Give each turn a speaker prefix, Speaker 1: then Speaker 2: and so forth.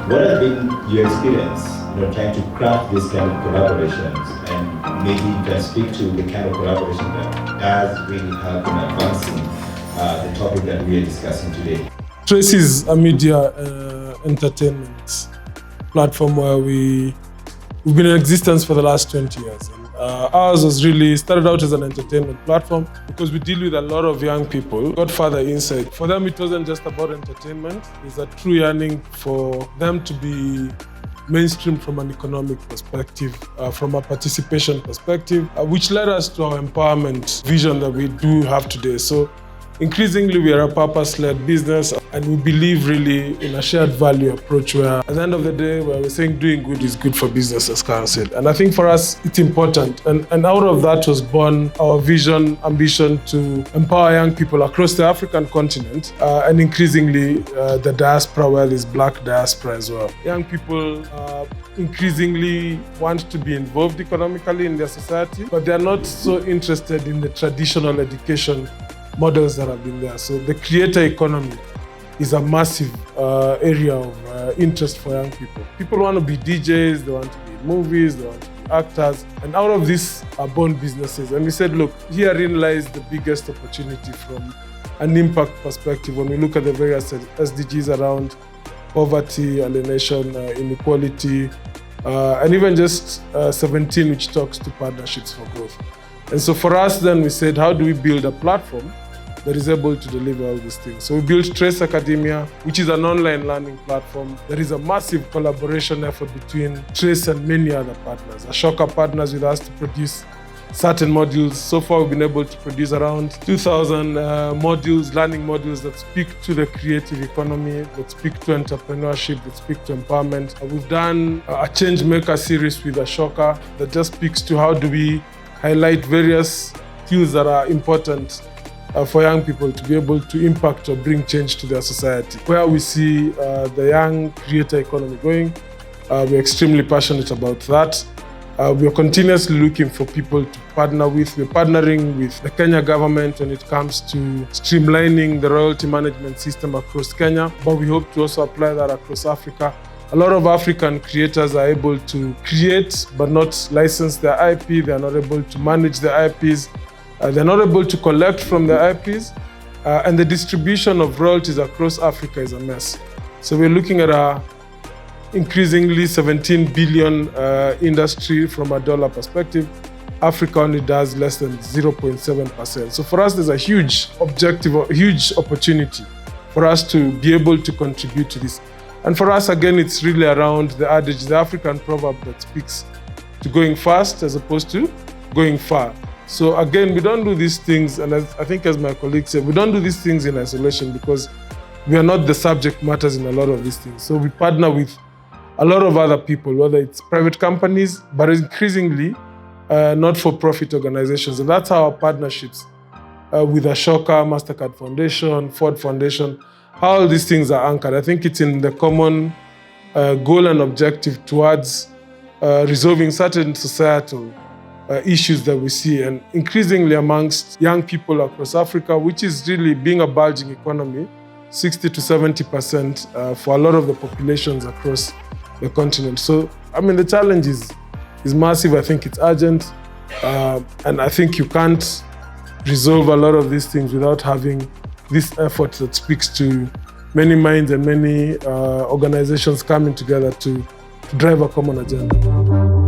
Speaker 1: What has been your experience, trying to craft this kind of collaborations, and maybe you can speak to the kind of collaboration that has really helped in advancing the topic that we are discussing today?
Speaker 2: Trace is a media entertainment platform where we've been in existence for the last 20 years. Ours was really started out as an entertainment platform because we deal with a lot of young people. Got further insight. For them, it wasn't just about entertainment. There's a true yearning for them to be mainstream from an economic perspective, from a participation perspective, which led us to our empowerment vision that we do have today. So increasingly, we are a purpose-led business, and we believe really in a shared value approach where at the end of the day, where we're saying doing good is good for business, as Karen said. And I think for us, it's important. And out of that was born our vision, ambition to empower young people across the African continent, and increasingly the diaspora, where there's Black diaspora as well. Young people increasingly want to be involved economically in their society, but they're not so interested in the traditional education models that have been there. So the creator economy is a massive area of interest for young people. People want to be DJs, they want to be in movies, they want to be actors, and out of this are born businesses. And we said, look, herein lies the biggest opportunity from an impact perspective when we look at the various SDGs around poverty, alienation, inequality, and even just 17, which talks to partnerships for growth. And so for us then, we said, how do we build a platform that is able to deliver all these things? So we built Trace Academia, which is an online learning platform. There is a massive collaboration effort between Trace and many other partners. Ashoka partners with us to produce certain modules. So far, we've been able to produce around 2,000 modules, learning modules that speak to the creative economy, that speak to entrepreneurship, that speak to empowerment. We've done a Changemaker series with Ashoka that just speaks to how do we highlight various skills that are important for young people to be able to impact or bring change to their society. Where we see the young creator economy going, we're extremely passionate about that. We are continuously looking for people to partner with. We're partnering with the Kenya government when it comes to streamlining the royalty management system across Kenya, but we hope to also apply that across Africa. A lot of African creators are able to create but not license their IP. They are not able to manage their IPs. They're not able to collect from their IPs. And the distribution of royalties across Africa is a mess. So we're looking at a increasingly 17 billion industry from a dollar perspective. Africa only does less than 0.7%. So for us, there's a huge objective, a huge opportunity for us to be able to contribute to this. And for us, again, it's really around the adage, the African proverb that speaks to going fast as opposed to going far. So again, we don't do these things, and I think as my colleague said, we don't do these things in isolation because we are not the subject matters in a lot of these things. So we partner with a lot of other people, whether it's private companies, but increasingly not-for-profit organizations. And that's how our partnerships with Ashoka, MasterCard Foundation, Ford Foundation, how all these things are anchored. I think it's in the common goal and objective towards resolving certain societal issues that we see, and increasingly amongst young people across Africa, which is really being a bulging economy, 60 to 70% for a lot of the populations across the continent. So, I mean, the challenge is massive. I think it's urgent, and I think you can't resolve a lot of these things without having this effort that speaks to many minds and many organizations coming together to drive a common agenda.